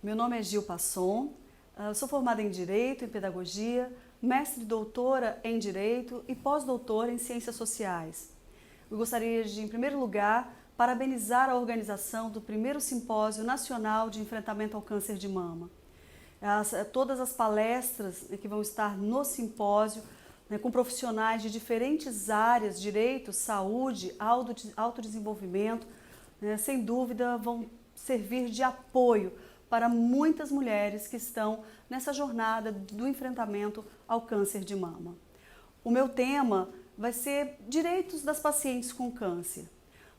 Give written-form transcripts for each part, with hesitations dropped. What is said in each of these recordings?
Meu nome é Gil Passon, sou formada em Direito, em Pedagogia, mestre e doutora em Direito e pós-doutora em Ciências Sociais. Eu gostaria de, em primeiro lugar, parabenizar a organização do primeiro Simpósio Nacional de Enfrentamento ao Câncer de Mama. Todas as palestras que vão estar no simpósio, com profissionais de diferentes áreas, direito, saúde, autodesenvolvimento, sem dúvida vão servir de apoio para muitas mulheres que estão nessa jornada do enfrentamento ao câncer de mama. O meu tema vai ser direitos das pacientes com câncer.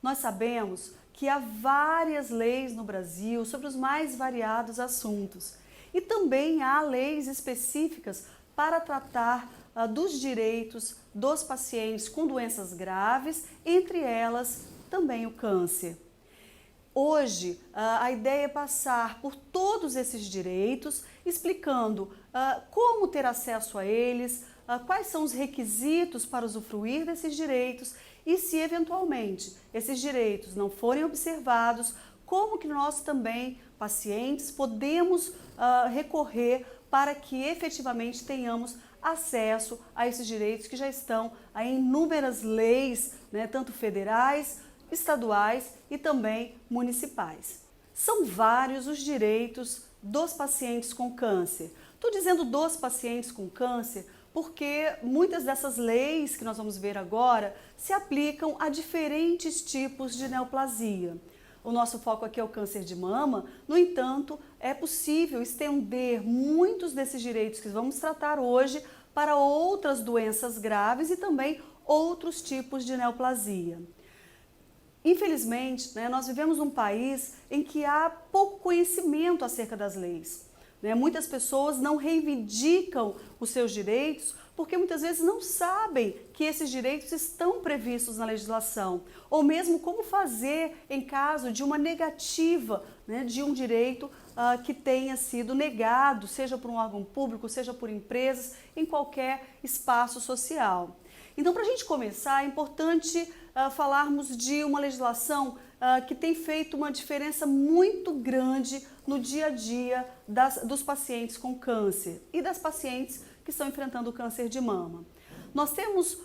Nós sabemos que há várias leis no Brasil sobre os mais variados assuntos e também há leis específicas para tratar dos direitos dos pacientes com doenças graves, entre elas também o câncer. Hoje, a ideia é passar por todos esses direitos, explicando como ter acesso a eles, quais são os requisitos para usufruir desses direitos e se eventualmente esses direitos não forem observados, como que nós também, pacientes, podemos recorrer para que efetivamente tenhamos acesso a esses direitos que já estão em inúmeras leis, tanto federais, estaduais e também municipais. São vários os direitos dos pacientes com câncer. Estou dizendo dos pacientes com câncer porque muitas dessas leis que nós vamos ver agora se aplicam a diferentes tipos de neoplasia. O nosso foco aqui é o câncer de mama, no entanto, é possível estender muitos desses direitos que vamos tratar hoje para outras doenças graves e também outros tipos de neoplasia. Infelizmente, nós vivemos num país em que há pouco conhecimento acerca das leis. Muitas pessoas não reivindicam os seus direitos porque muitas vezes não sabem que esses direitos estão previstos na legislação, ou mesmo como fazer em caso de uma negativa de um direito que tenha sido negado, seja por um órgão público, seja por empresas, em qualquer espaço social. Então, para a gente começar, é importante falarmos de uma legislação que tem feito uma diferença muito grande no dia a dia dos pacientes com câncer e das pacientes que estão enfrentando o câncer de mama. Nós temos,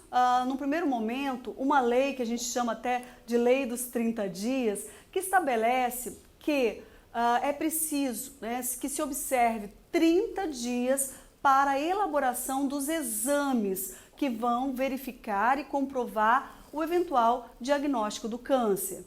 no primeiro momento, uma lei que a gente chama até de Lei dos 30 dias, que estabelece que é preciso que se observe 30 dias para a elaboração dos exames que vão verificar e comprovar o eventual diagnóstico do câncer.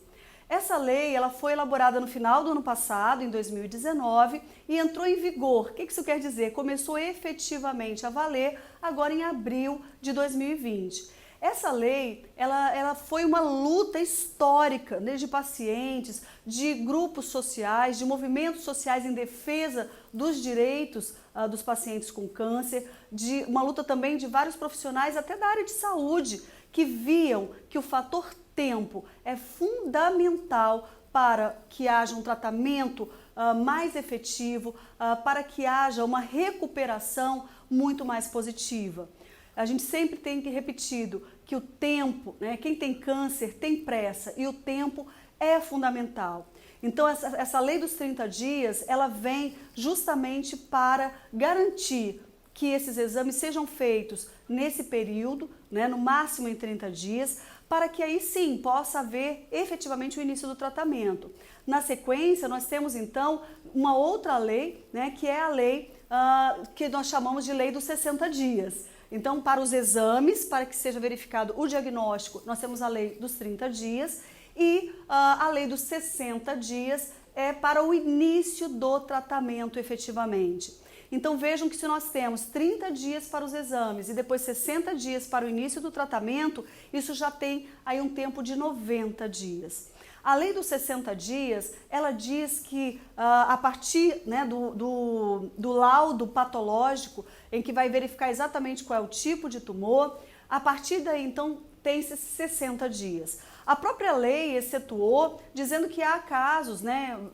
Essa lei ela foi elaborada no final do ano passado, em 2019, e entrou em vigor. O que isso quer dizer? Começou efetivamente a valer agora em abril de 2020. Essa lei ela foi uma luta histórica de pacientes, de grupos sociais, de movimentos sociais em defesa dos direitos dos pacientes com câncer, de uma luta também de vários profissionais, até da área de saúde, que viam que o fator tempo é fundamental para que haja um tratamento mais efetivo, para que haja uma recuperação muito mais positiva. A gente sempre tem que repetido que o tempo, quem tem câncer tem pressa e o tempo é fundamental. Então essa lei dos 30 dias, ela vem justamente para garantir que esses exames sejam feitos nesse período, no máximo em 30 dias, para que aí sim possa haver efetivamente o início do tratamento. Na sequência, nós temos então uma outra lei, que é a lei que nós chamamos de Lei dos 60 dias. Então, para os exames, para que seja verificado o diagnóstico, nós temos a lei dos 30 dias e a lei dos 60 dias é para o início do tratamento efetivamente. Então vejam que se nós temos 30 dias para os exames e depois 60 dias para o início do tratamento, isso já tem aí um tempo de 90 dias. A lei dos 60 dias, ela diz que a partir do laudo patológico, em que vai verificar exatamente qual é o tipo de tumor, a partir daí então tem-se 60 dias. A própria lei excetuou, dizendo que há casos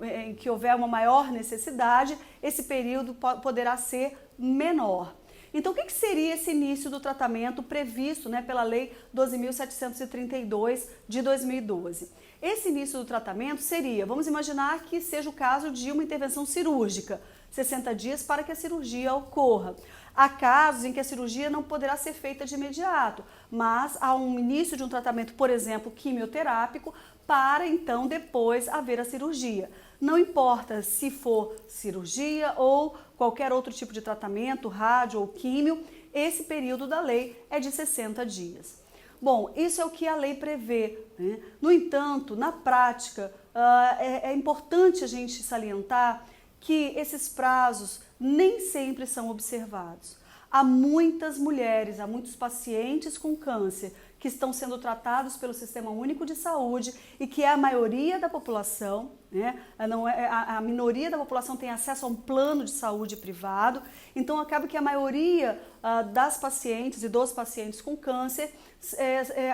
em que houver uma maior necessidade, esse período poderá ser menor. Então, o que seria esse início do tratamento previsto pela Lei 12.732 de 2012? Esse início do tratamento seria, vamos imaginar que seja o caso de uma intervenção cirúrgica, 60 dias para que a cirurgia ocorra. Há casos em que a cirurgia não poderá ser feita de imediato, mas há um início de um tratamento, por exemplo, quimioterápico, para então depois haver a cirurgia. Não importa se for cirurgia ou qualquer outro tipo de tratamento, rádio ou químio, esse período da lei é de 60 dias. Bom, isso é o que a lei prevê, né? No entanto, na prática, é importante a gente salientar que esses prazos nem sempre são observados. Há muitas mulheres, há muitos pacientes com câncer que estão sendo tratados pelo Sistema Único de Saúde e que é a maioria da população, né? Não é, a minoria da população tem acesso a um plano de saúde privado, então acaba que a maioria das pacientes e dos pacientes com câncer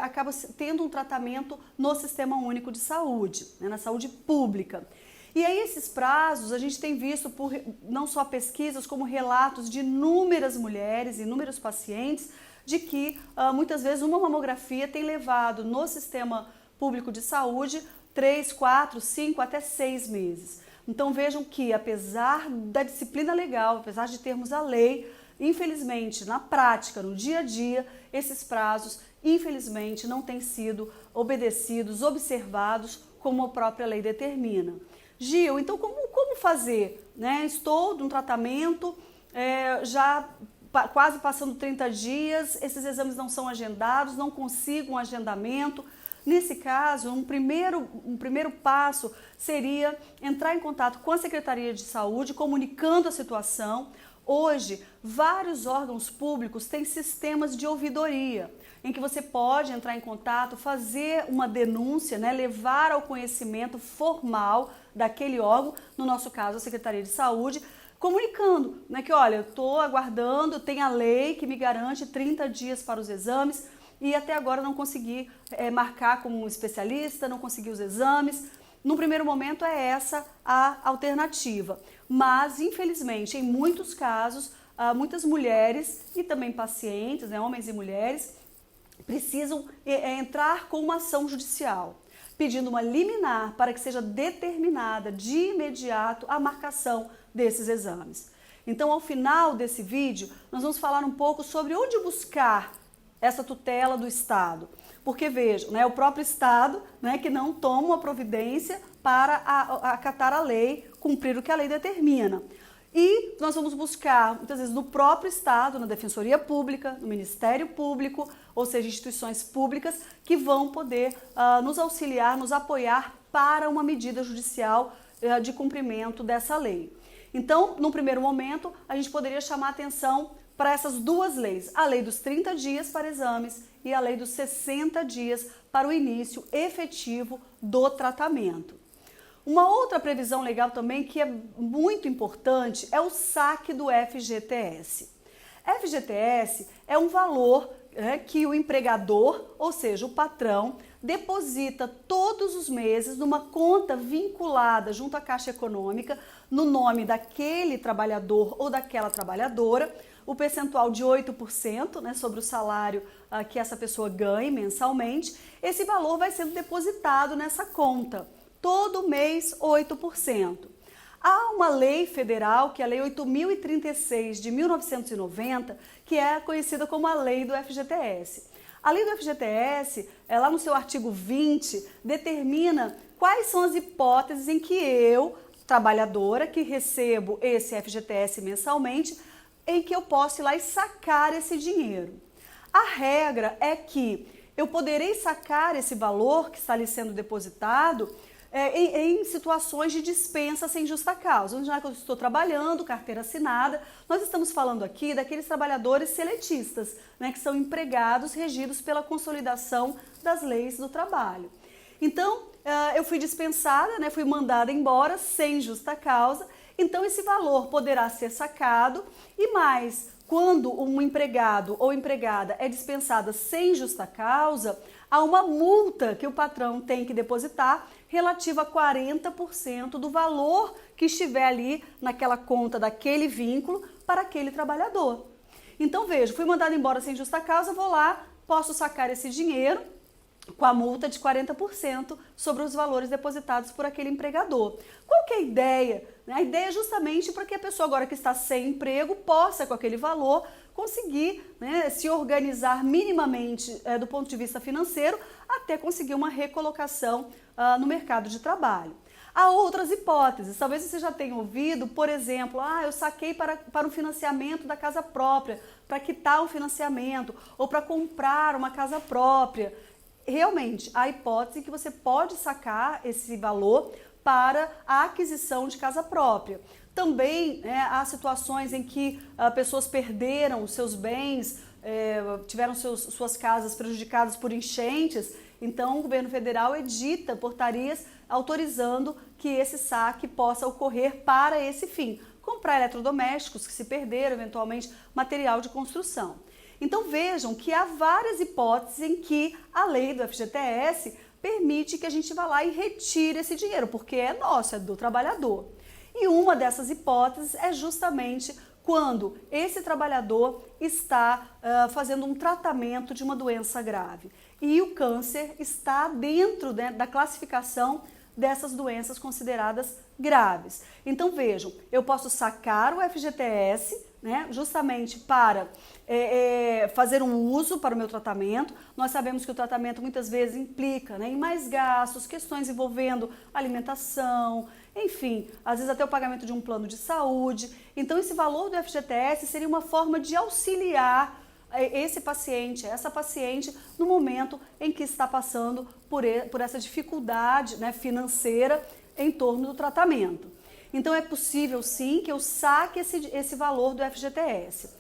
acaba tendo um tratamento no Sistema Único de Saúde, né? Na saúde pública. E aí esses prazos a gente tem visto por não só pesquisas, como relatos de inúmeras mulheres, inúmeros pacientes, de que muitas vezes uma mamografia tem levado no sistema público de saúde 3, 4, 5, até 6 meses. Então vejam que apesar da disciplina legal, apesar de termos a lei, infelizmente na prática, no dia a dia, esses prazos infelizmente não têm sido obedecidos, observados como a própria lei determina. Gil, então como fazer? Né? Estou num tratamento, já quase passando 30 dias, esses exames não são agendados, não consigo um agendamento. Nesse caso, um primeiro passo seria entrar em contato com a Secretaria de Saúde, comunicando a situação. Hoje, vários órgãos públicos têm sistemas de ouvidoria, em que você pode entrar em contato, fazer uma denúncia, né, levar ao conhecimento formal daquele órgão, no nosso caso a Secretaria de Saúde, comunicando, né, que olha, eu estou aguardando, tem a lei que me garante 30 dias para os exames e até agora não consegui marcar como um especialista, não consegui os exames. No primeiro momento é essa a alternativa, mas infelizmente em muitos casos, muitas mulheres e também pacientes, né, homens e mulheres, precisam entrar com uma ação judicial, pedindo uma liminar para que seja determinada de imediato a marcação desses exames. Então, ao final desse vídeo, nós vamos falar um pouco sobre onde buscar essa tutela do Estado. Porque, vejam, né, o próprio Estado, né, que não toma uma providência para acatar a lei, cumprir o que a lei determina. E nós vamos buscar, muitas vezes, no próprio Estado, na Defensoria Pública, no Ministério Público, ou seja, instituições públicas que vão poder nos auxiliar, nos apoiar para uma medida judicial de cumprimento dessa lei. Então, no primeiro momento, a gente poderia chamar atenção para essas duas leis, a lei dos 30 dias para exames e a lei dos 60 dias para o início efetivo do tratamento. Uma outra previsão legal também que é muito importante é o saque do FGTS. FGTS é um valor que o empregador, ou seja, o patrão, deposita todos os meses numa conta vinculada junto à Caixa Econômica, no nome daquele trabalhador ou daquela trabalhadora, o percentual de 8%, né, sobre o salário que essa pessoa ganha mensalmente. Esse valor vai sendo depositado nessa conta, todo mês 8%. Há uma lei federal, que é a Lei 8.036 de 1990, que é conhecida como a Lei do FGTS. A Lei do FGTS, lá no seu artigo 20, determina quais são as hipóteses em que eu, trabalhadora, que recebo esse FGTS mensalmente, em que eu posso ir lá e sacar esse dinheiro. A regra é que eu poderei sacar esse valor que está ali sendo depositado em situações de dispensa sem justa causa. Já que eu estou trabalhando, carteira assinada, nós estamos falando aqui daqueles trabalhadores seletistas, né, que são empregados regidos pela consolidação das leis do trabalho. Então, eu fui dispensada, né, fui mandada embora sem justa causa, então esse valor poderá ser sacado e mais, quando um empregado ou empregada é dispensada sem justa causa, há uma multa que o patrão tem que depositar relativa a 40% do valor que estiver ali naquela conta daquele vínculo para aquele trabalhador. Então veja, fui mandado embora sem justa causa, vou lá, posso sacar esse dinheiro com a multa de 40% sobre os valores depositados por aquele empregador. Qual que é a ideia? A ideia é justamente para que a pessoa agora que está sem emprego possa, com aquele valor, conseguir, né, se organizar minimamente do ponto de vista financeiro até conseguir uma recolocação no mercado de trabalho. Há outras hipóteses, talvez você já tenha ouvido, por exemplo, eu saquei para um financiamento da casa própria, para quitar um financiamento ou para comprar uma casa própria. Realmente, há hipótese que você pode sacar esse valor para a aquisição de casa própria. Também há situações em que pessoas perderam os seus bens, tiveram suas casas prejudicadas por enchentes, então o governo federal edita portarias autorizando que esse saque possa ocorrer para esse fim. Comprar eletrodomésticos que se perderam, eventualmente material de construção. Então vejam que há várias hipóteses em que a lei do FGTS permite que a gente vá lá e retire esse dinheiro, porque é nosso, é do trabalhador. E uma dessas hipóteses é justamente quando esse trabalhador está fazendo um tratamento de uma doença grave. E o câncer está dentro da classificação dessas doenças consideradas graves. Então vejam, eu posso sacar o FGTS, né, justamente para fazer um uso para o meu tratamento. Nós sabemos que o tratamento muitas vezes implica, né, em mais gastos, questões envolvendo alimentação, enfim, às vezes até o pagamento de um plano de saúde. Então esse valor do FGTS seria uma forma de auxiliar esse paciente, essa paciente, no momento em que está passando por essa dificuldade, né, financeira em torno do tratamento. Então é possível sim que eu saque esse valor do FGTS.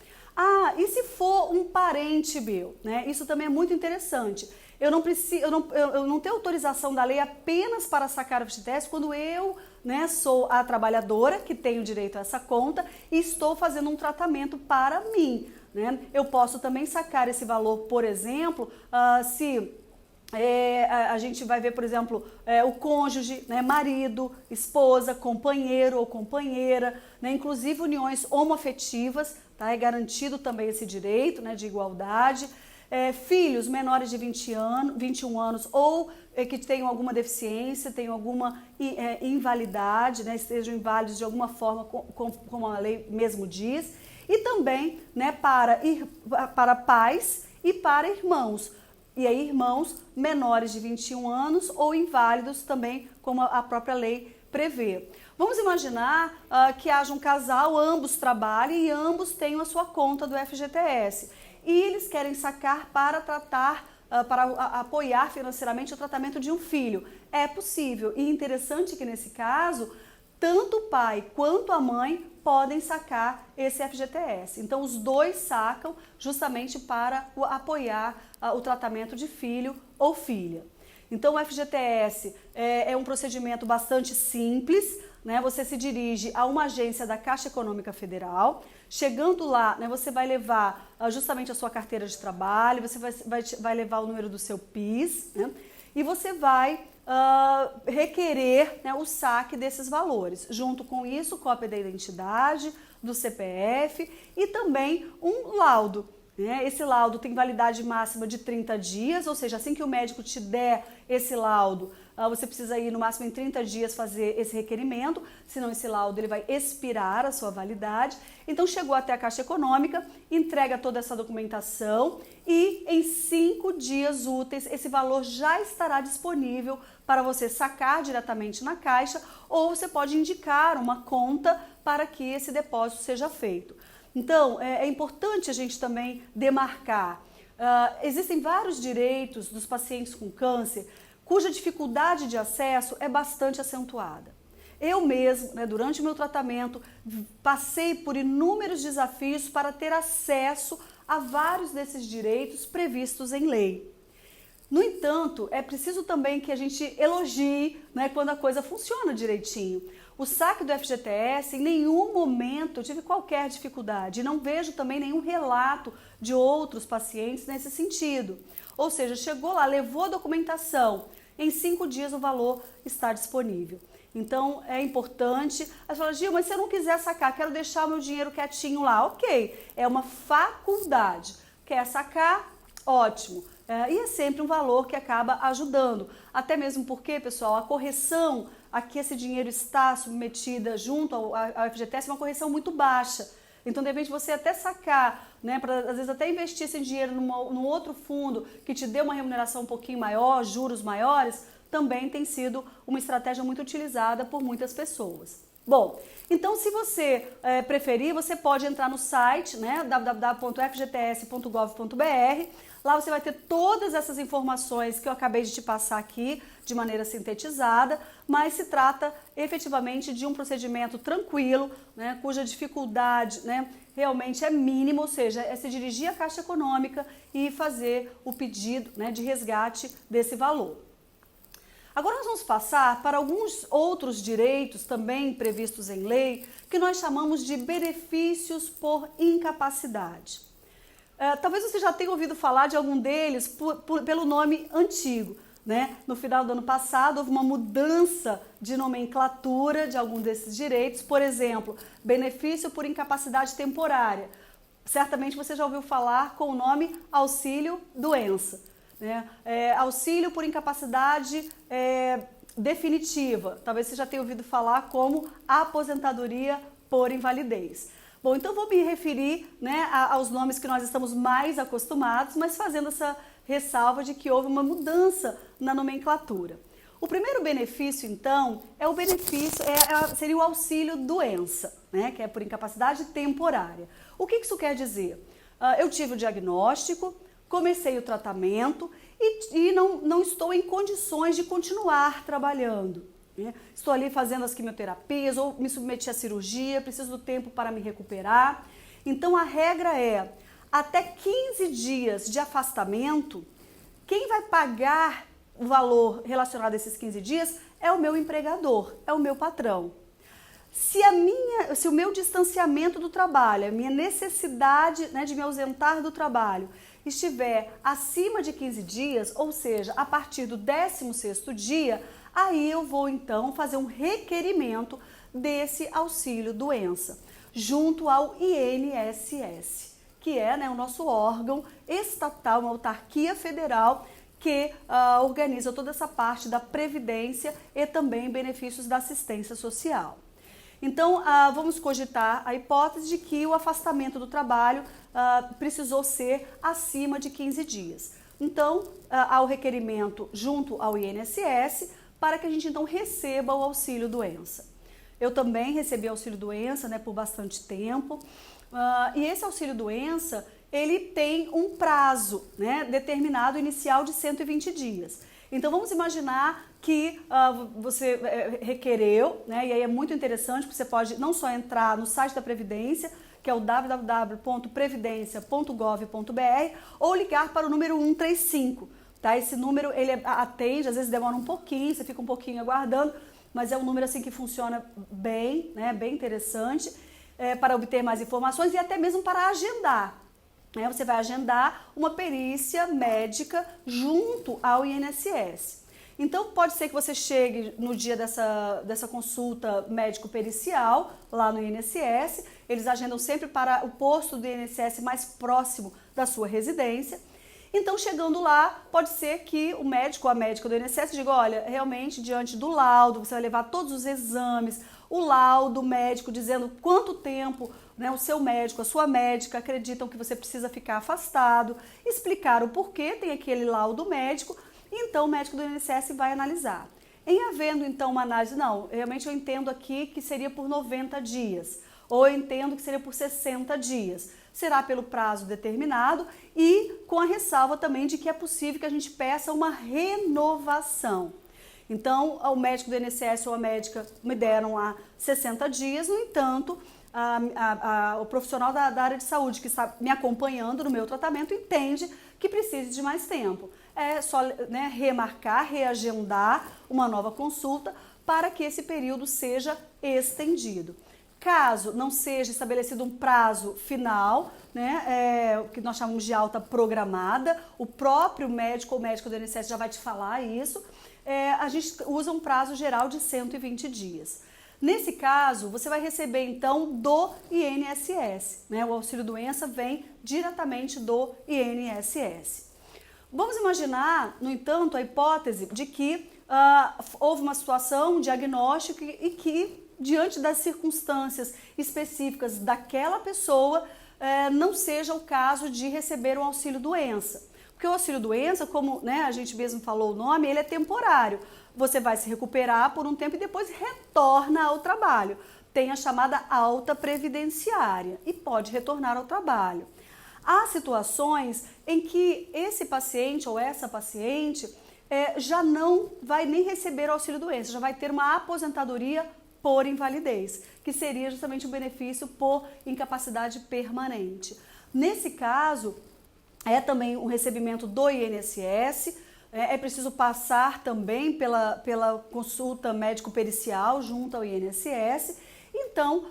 E se for um parente meu, né? Isso também é muito interessante. Eu não tenho autorização da lei apenas para sacar o FGTS quando eu, né, sou a trabalhadora que tenho direito a essa conta e estou fazendo um tratamento para mim, né? Eu posso também sacar esse valor, por exemplo, se a gente vai ver, por exemplo, o cônjuge, né, marido, esposa, companheiro ou companheira, né, inclusive uniões homoafetivas, tá? É garantido também esse direito, né, de igualdade. Filhos menores de 21 anos ou que tenham alguma deficiência, tenham alguma invalidade, né, estejam inválidos de alguma forma, como a lei mesmo diz. E também, né, para pais e para irmãos. E aí irmãos menores de 21 anos ou inválidos também, como a própria lei prevê. Vamos imaginar que haja um casal, ambos trabalhem e ambos tenham a sua conta do FGTS. E eles querem sacar para para apoiar financeiramente o tratamento de um filho. É possível e interessante que nesse caso, tanto o pai quanto a mãe podem sacar esse FGTS. Então os dois sacam justamente para apoiar o tratamento de filho ou filha. Então o FGTS é um procedimento bastante simples, né? Você se dirige a uma agência da Caixa Econômica Federal. Chegando lá, né, você vai levar justamente a sua carteira de trabalho, você vai levar o número do seu PIS, né? E você vai requerer, né, o saque desses valores. Junto com isso, cópia da identidade, do CPF e também um laudo. Esse laudo tem validade máxima de 30 dias, ou seja, assim que o médico te der esse laudo, você precisa ir no máximo em 30 dias fazer esse requerimento, senão esse laudo ele vai expirar a sua validade. Então chegou até a Caixa Econômica, entrega toda essa documentação e em 5 dias úteis esse valor já estará disponível para você sacar diretamente na Caixa ou você pode indicar uma conta para que esse depósito seja feito. Então, é importante a gente também demarcar. Existem vários direitos dos pacientes com câncer cuja dificuldade de acesso é bastante acentuada. Eu mesmo, né, durante o meu tratamento, passei por inúmeros desafios para ter acesso a vários desses direitos previstos em lei. No entanto, é preciso também que a gente elogie, né, quando a coisa funciona direitinho. O saque do FGTS, em nenhum momento eu tive qualquer dificuldade. Não vejo também nenhum relato de outros pacientes nesse sentido. Ou seja, chegou lá, levou a documentação, em 5 dias o valor está disponível. Então é importante. Aí fala, Gil, mas se eu não quiser sacar, quero deixar o meu dinheiro quietinho lá. Ok, é uma faculdade. Quer sacar? Ótimo. E é sempre um valor que acaba ajudando. Até mesmo porque, pessoal, a correção a que esse dinheiro está submetida junto ao FGTS é uma correção muito baixa. Então, de repente, você até sacar, né, para às vezes até investir esse dinheiro num outro fundo que te dê uma remuneração um pouquinho maior, juros maiores, também tem sido uma estratégia muito utilizada por muitas pessoas. Bom, então se você preferir, você pode entrar no site, né, www.fgts.gov.br. Lá você vai ter todas essas informações que eu acabei de te passar aqui de maneira sintetizada, mas se trata efetivamente de um procedimento tranquilo, né, cuja dificuldade, né, realmente é mínima, ou seja, é se dirigir à Caixa Econômica e fazer o pedido, né, de resgate desse valor. Agora nós vamos passar para alguns outros direitos também previstos em lei, que nós chamamos de benefícios por incapacidade. Talvez você já tenha ouvido falar de algum deles pelo nome antigo, né? No final do ano passado houve uma mudança de nomenclatura de algum desses direitos, por exemplo, benefício por incapacidade temporária. Certamente você já ouviu falar com o nome auxílio-doença. Né? Auxílio por incapacidade definitiva, talvez você já tenha ouvido falar como aposentadoria por invalidez. Bom, então vou me referir, né, aos nomes que nós estamos mais acostumados, mas fazendo essa ressalva de que houve uma mudança na nomenclatura. O primeiro benefício, então, é o benefício, seria o auxílio-doença, né, que é por incapacidade temporária. O que isso quer dizer? Eu tive o diagnóstico, comecei o tratamento e não estou em condições de continuar trabalhando. Né? Estou ali fazendo as quimioterapias ou me submeti à cirurgia, preciso do tempo para me recuperar. Então a regra é, até 15 dias de afastamento, quem vai pagar o valor relacionado a esses 15 dias é o meu empregador, é o meu patrão. Se o meu distanciamento do trabalho, a minha necessidade, né, de me ausentar do trabalho estiver acima de 15 dias, ou seja, a partir do 16º dia, aí eu vou então fazer um requerimento desse auxílio-doença, junto ao INSS, que é, né, o nosso órgão estatal, uma autarquia federal que organiza toda essa parte da previdência e também benefícios da assistência social. Então, vamos cogitar a hipótese de que o afastamento do trabalho precisou ser acima de 15 dias. Então, há o requerimento junto ao INSS para que a gente, então, receba o auxílio-doença. Eu também recebi auxílio-doença, né, por bastante tempo. E esse auxílio-doença, ele tem um prazo, né, determinado inicial de 120 dias. Então, vamos imaginar que você requereu, né, e aí é muito interessante, porque você pode não só entrar no site da Previdência, que é o www.previdencia.gov.br, ou ligar para o número 135. Tá? Esse número, ele atende, às vezes demora um pouquinho, você fica um pouquinho aguardando, mas é um número assim que funciona bem, né, bem interessante, para obter mais informações e até mesmo para agendar. Você vai agendar uma perícia médica junto ao INSS. Então, pode ser que você chegue no dia dessa consulta médico-pericial lá no INSS. Eles agendam sempre para o posto do INSS mais próximo da sua residência. Então, chegando lá, pode ser que o médico ou a médica do INSS diga, olha, realmente, diante do laudo, você vai levar todos os exames, o laudo médico dizendo quanto tempo, né, o seu médico, a sua médica acreditam que você precisa ficar afastado, explicar o porquê, tem aquele laudo médico, e então o médico do INSS vai analisar. Em havendo então uma análise, não, realmente eu entendo aqui que seria por 90 dias, ou eu entendo que seria por 60 dias. Será pelo prazo determinado e com a ressalva também de que é possível que a gente peça uma renovação. Então, o médico do INSS ou a médica me deram há 60 dias, no entanto, o profissional da área de saúde que está me acompanhando no meu tratamento entende que precisa de mais tempo. É só, né, remarcar, reagendar uma nova consulta para que esse período seja estendido. Caso não seja estabelecido um prazo final, né, o que nós chamamos de alta programada, o próprio médico ou médica do INSS já vai te falar isso, a gente usa um prazo geral de 120 dias. Nesse caso, você vai receber então do INSS, né? O auxílio-doença vem diretamente do INSS. Vamos imaginar, no entanto, a hipótese de que houve uma situação, um diagnóstico e que, diante das circunstâncias específicas daquela pessoa, não seja o caso de receber um auxílio-doença. Porque o auxílio-doença, como, né, a gente mesmo falou o nome, ele é temporário. Você vai se recuperar por um tempo e depois retorna ao trabalho. Tem a chamada alta previdenciária e pode retornar ao trabalho. Há situações em que esse paciente ou essa paciente já não vai nem receber auxílio-doença, já vai ter uma aposentadoria por invalidez, que seria justamente um benefício por incapacidade permanente. Nesse caso, é também um recebimento do INSS, é preciso passar também pela consulta médico-pericial junto ao INSS, então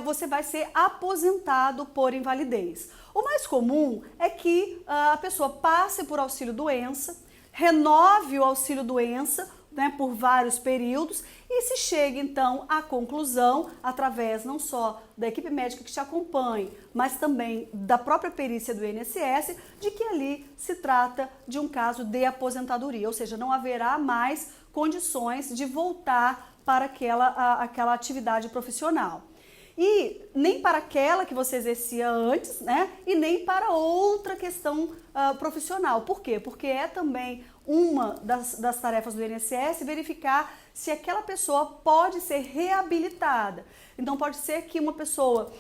você vai ser aposentado por invalidez. O mais comum é que a pessoa passe por auxílio-doença, renove o auxílio-doença, né, por vários períodos e se chegue então à conclusão, através não só da equipe médica que te acompanhe, mas também da própria perícia do INSS, de que ali se trata de um caso de aposentadoria, ou seja, não haverá mais condições de voltar para aquela atividade profissional. E nem para aquela que você exercia antes, né? E nem para outra questão profissional. Por quê? Porque é também uma das tarefas do INSS verificar se aquela pessoa pode ser reabilitada. Então pode ser que uma pessoa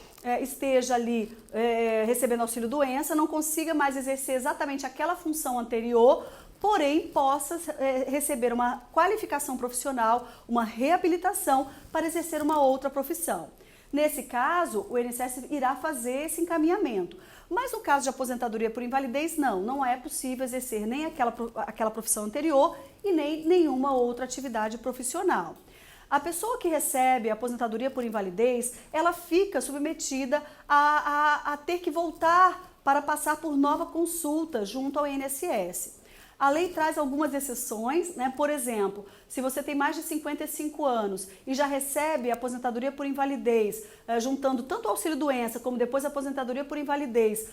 esteja ali recebendo auxílio-doença, não consiga mais exercer exatamente aquela função anterior, porém possa receber uma qualificação profissional, uma reabilitação para exercer uma outra profissão. Nesse caso, o INSS irá fazer esse encaminhamento. Mas no caso de aposentadoria por invalidez, não é possível exercer nem aquela profissão anterior e nem nenhuma outra atividade profissional. A pessoa que recebe a aposentadoria por invalidez, ela fica submetida a ter que voltar para passar por nova consulta junto ao INSS. A lei traz algumas exceções, né? Por exemplo, se você tem mais de 55 anos e já recebe a aposentadoria por invalidez, juntando tanto o auxílio-doença como depois a aposentadoria por invalidez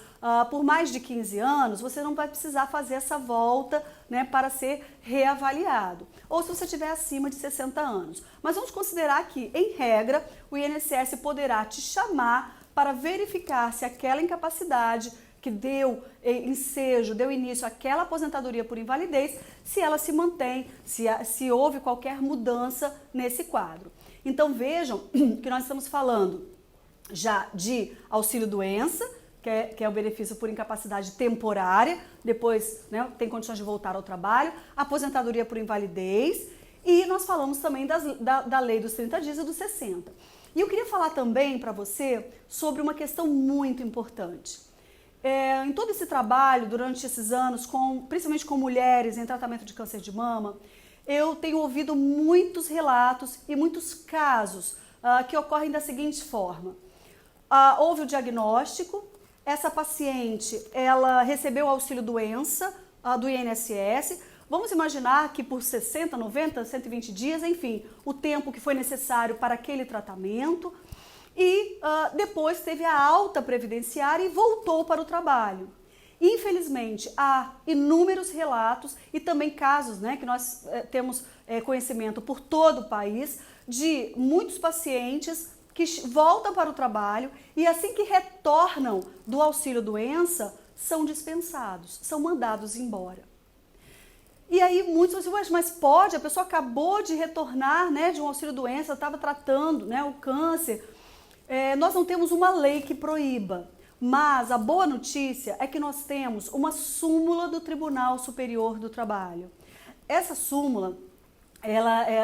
por mais de 15 anos, você não vai precisar fazer essa volta, né, para ser reavaliado. Ou se você estiver acima de 60 anos. Mas vamos considerar que, em regra, o INSS poderá te chamar para verificar se aquela incapacidade que deu ensejo, deu início àquela aposentadoria por invalidez, se ela se mantém, se houve qualquer mudança nesse quadro. Então vejam que nós estamos falando já de auxílio-doença, que é o benefício por incapacidade temporária, depois, né, tem condições de voltar ao trabalho, aposentadoria por invalidez, e nós falamos também da lei dos 30 dias e dos 60. E eu queria falar também para você sobre uma questão muito importante. Em todo esse trabalho, durante esses anos, principalmente com mulheres em tratamento de câncer de mama, eu tenho ouvido muitos relatos e muitos casos que ocorrem da seguinte forma. Houve o diagnóstico, essa paciente ela recebeu o auxílio-doença do INSS. Vamos imaginar que por 60, 90, 120 dias, enfim, o tempo que foi necessário para aquele tratamento. E depois teve a alta previdenciária e voltou para o trabalho. Infelizmente, há inúmeros relatos e também casos, né, que nós temos conhecimento por todo o país, de muitos pacientes que voltam para o trabalho e assim que retornam do auxílio-doença, são dispensados, são mandados embora. E aí muitos vão dizer, mas pode, a pessoa acabou de retornar, né, de um auxílio-doença, estava tratando, né, o câncer. Nós não temos uma lei que proíba, mas a boa notícia é que nós temos uma súmula do Tribunal Superior do Trabalho. Essa súmula,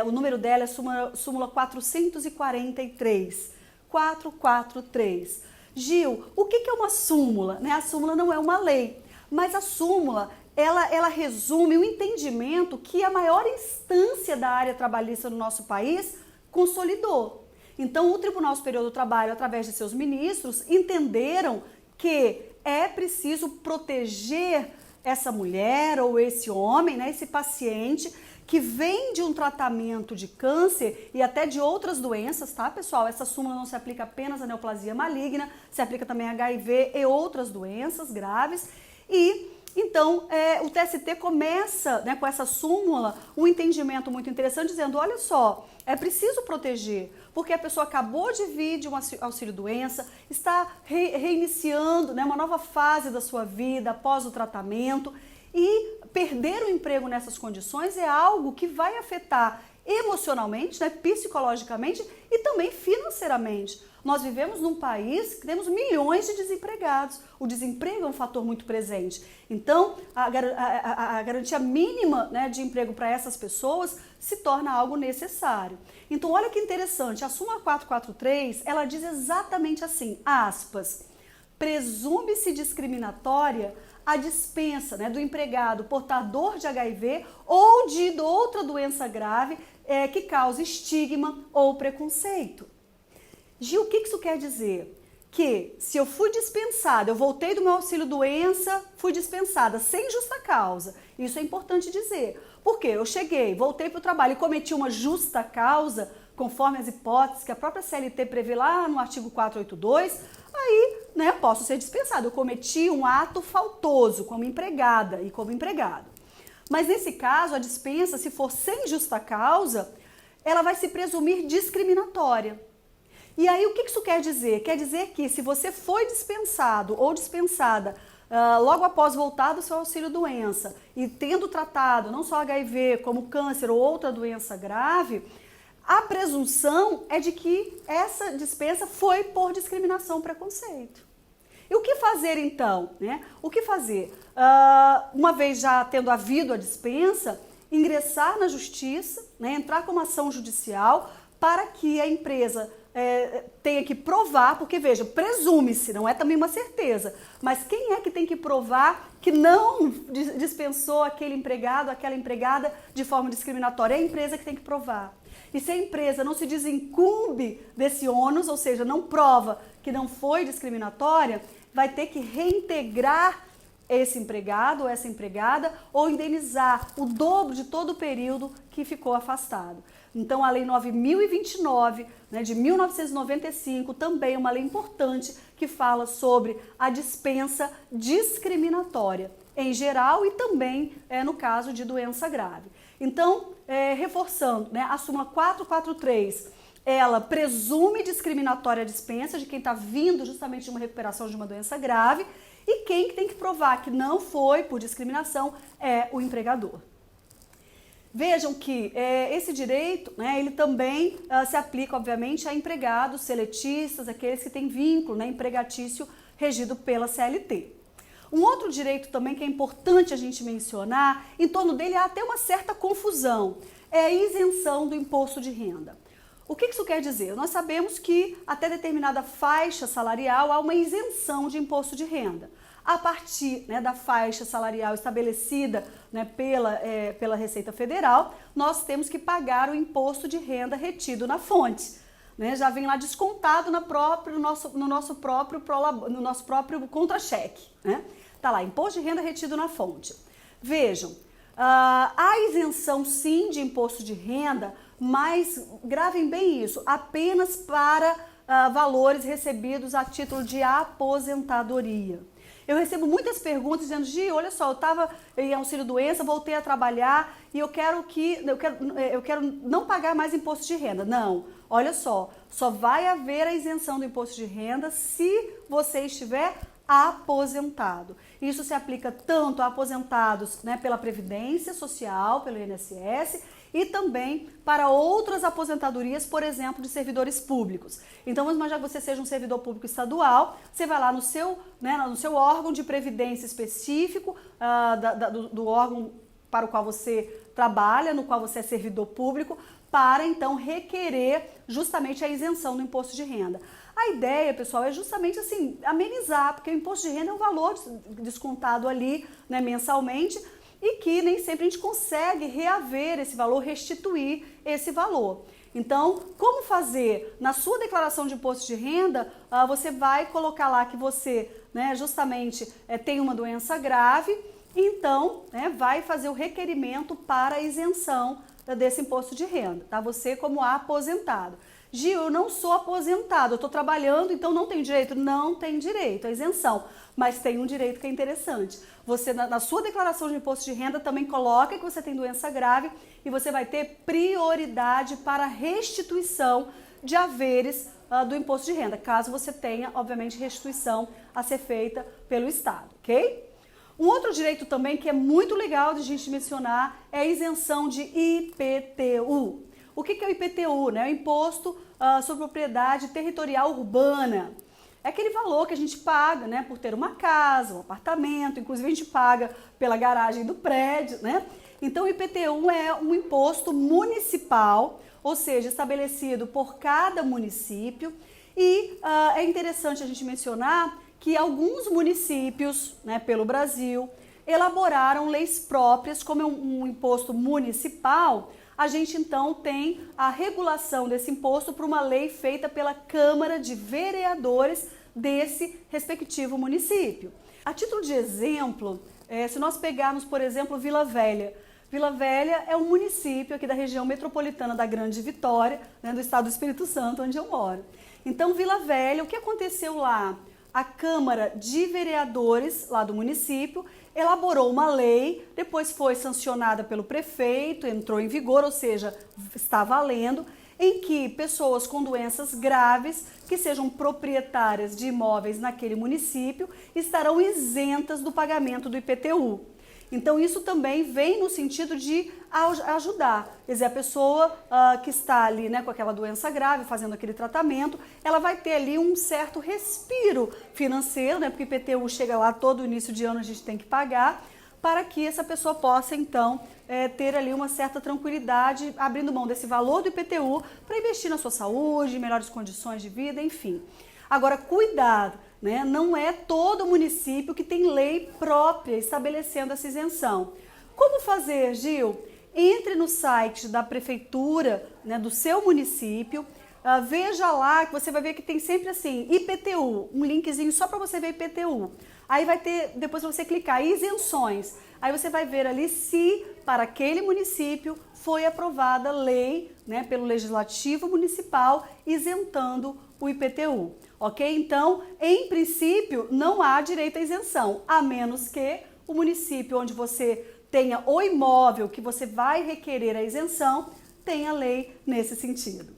o número dela é súmula 443. 443. Gil, o que é uma súmula? A súmula não é uma lei, mas a súmula ela resume o entendimento que a maior instância da área trabalhista no nosso país consolidou. Então, o Tribunal Superior do Trabalho, através de seus ministros, entenderam que é preciso proteger essa mulher ou esse homem, né, esse paciente que vem de um tratamento de câncer e até de outras doenças, tá, pessoal? Essa súmula não se aplica apenas à neoplasia maligna, se aplica também a HIV e outras doenças graves. E Então, o TST começa, né, com essa súmula um entendimento muito interessante, dizendo, olha só, é preciso proteger, porque a pessoa acabou de vir de um auxílio-doença, está reiniciando, né, uma nova fase da sua vida após o tratamento, e perder o emprego nessas condições é algo que vai afetar emocionalmente, né, psicologicamente e também financeiramente. Nós vivemos num país que temos milhões de desempregados. O desemprego é um fator muito presente. Então, a garantia mínima, né, de emprego para essas pessoas se torna algo necessário. Então, olha que interessante, a súmula 443, ela diz exatamente assim, aspas, presume-se discriminatória a dispensa, né, do empregado portador de HIV ou de outra doença grave que cause estigma ou preconceito. Gil, o que isso quer dizer? Que se eu fui dispensada, eu voltei do meu auxílio-doença, fui dispensada sem justa causa. Isso é importante dizer. Porque eu cheguei, voltei para o trabalho e cometi uma justa causa, conforme as hipóteses que a própria CLT prevê lá no artigo 482, aí, né, posso ser dispensada. Eu cometi um ato faltoso como empregada e como empregado. Mas nesse caso, a dispensa, se for sem justa causa, ela vai se presumir discriminatória. E aí, o que isso quer dizer? Quer dizer que se você foi dispensado ou dispensada logo após voltar do seu auxílio-doença e tendo tratado não só HIV, como câncer ou outra doença grave, a presunção é de que essa dispensa foi por discriminação ou preconceito. E o que fazer então? Né? O que fazer? Uma vez já tendo havido a dispensa, ingressar na justiça, né, entrar com uma ação judicial para que a empresa tenha que provar, porque veja, presume-se, não é também uma certeza, mas quem é que tem que provar que não dispensou aquele empregado, aquela empregada de forma discriminatória? É a empresa que tem que provar. E se a empresa não se desincumbe desse ônus, ou seja, não prova que não foi discriminatória, vai ter que reintegrar esse empregado ou essa empregada ou indenizar o dobro de todo o período que ficou afastado. Então, a Lei 9.029, né, de 1995, também é uma lei importante que fala sobre a dispensa discriminatória, em geral e também no caso de doença grave. Então, reforçando, né, a súmula 443, ela presume discriminatória a dispensa de quem está vindo justamente de uma recuperação de uma doença grave e quem tem que provar que não foi por discriminação é o empregador. Vejam que esse direito, né, ele também se aplica, obviamente, a empregados, seletistas, aqueles que têm vínculo, né, empregatício regido pela CLT. Um outro direito também que é importante a gente mencionar, em torno dele há até uma certa confusão, é a isenção do imposto de renda. O que isso quer dizer? Nós sabemos que até determinada faixa salarial há uma isenção de imposto de renda. A partir, né, da faixa salarial estabelecida, né, pela Receita Federal, nós temos que pagar o imposto de renda retido na fonte. Né? Já vem lá descontado no nosso próprio contra-cheque. Né? Tá lá, imposto de renda retido na fonte. Vejam, há isenção sim de imposto de renda, mas gravem bem isso, apenas para valores recebidos a título de aposentadoria. Eu recebo muitas perguntas dizendo, Gi, olha só, eu estava em auxílio-doença, voltei a trabalhar e eu quero não pagar mais imposto de renda. Não, olha só vai haver a isenção do imposto de renda se você estiver aposentado. Isso se aplica tanto a aposentados, né, pela Previdência Social, pelo INSS, e também para outras aposentadorias, por exemplo, de servidores públicos. Então, vamos imaginar que você seja um servidor público estadual, você vai lá no seu órgão de previdência específico, do órgão para o qual você trabalha, no qual você é servidor público, para então requerer justamente a isenção do imposto de renda. A ideia, pessoal, é justamente assim, amenizar, porque o imposto de renda é um valor descontado ali, né, mensalmente, e que nem sempre a gente consegue reaver esse valor, restituir esse valor. Então, como fazer? Na sua declaração de imposto de renda, você vai colocar lá que você, né, justamente tem uma doença grave, então, né, vai fazer o requerimento para a isenção desse imposto de renda, tá? Você como aposentado. Gil, eu não sou aposentado, eu estou trabalhando, então não tenho direito? Não tem direito, é isenção. Mas tem um direito que é interessante. Você, na sua declaração de imposto de renda, também coloca que você tem doença grave e você vai ter prioridade para restituição de haveres do imposto de renda, caso você tenha, obviamente, restituição a ser feita pelo Estado, ok? Um outro direito também que é muito legal de a gente mencionar é a isenção de IPTU. O que é o IPTU? Né? É o Imposto sobre Propriedade Territorial Urbana. É aquele valor que a gente paga, né, por ter uma casa, um apartamento, inclusive a gente paga pela garagem do prédio, né? Então o IPTU é um imposto municipal, ou seja, estabelecido por cada município, e é interessante a gente mencionar que alguns municípios, né, pelo Brasil, elaboraram leis próprias, como é um imposto municipal. A gente então tem a regulação desse imposto por uma lei feita pela Câmara de Vereadores desse respectivo município. A título de exemplo, se nós pegarmos, por exemplo, Vila Velha. Vila Velha é um município aqui da região metropolitana da Grande Vitória, né, do estado do Espírito Santo, onde eu moro. Então, Vila Velha, o que aconteceu lá? A Câmara de Vereadores lá do município elaborou uma lei, depois foi sancionada pelo prefeito, entrou em vigor, ou seja, está valendo, em que pessoas com doenças graves que sejam proprietárias de imóveis naquele município estarão isentas do pagamento do IPTU. Então isso também vem no sentido de ajudar. Quer dizer, a pessoa que está ali, né, com aquela doença grave, fazendo aquele tratamento, ela vai ter ali um certo respiro financeiro, né, porque o IPTU chega lá todo início de ano, a gente tem que pagar, para que essa pessoa possa então ter ali uma certa tranquilidade, abrindo mão desse valor do IPTU para investir na sua saúde, melhores condições de vida, enfim. Agora, cuidado, né? Não é todo município que tem lei própria estabelecendo essa isenção. Como fazer, Gil? Entre no site da prefeitura, né, do seu município, veja lá que você vai ver que tem sempre assim, IPTU, um linkzinho só para você ver IPTU. Aí vai ter, depois você clicar isenções, aí você vai ver ali se para aquele município foi aprovada lei, né, pelo Legislativo Municipal isentando o IPTU, ok? Então, em princípio, não há direito à isenção, a menos que o município onde você tenha o imóvel que você vai requerer a isenção, tenha lei nesse sentido.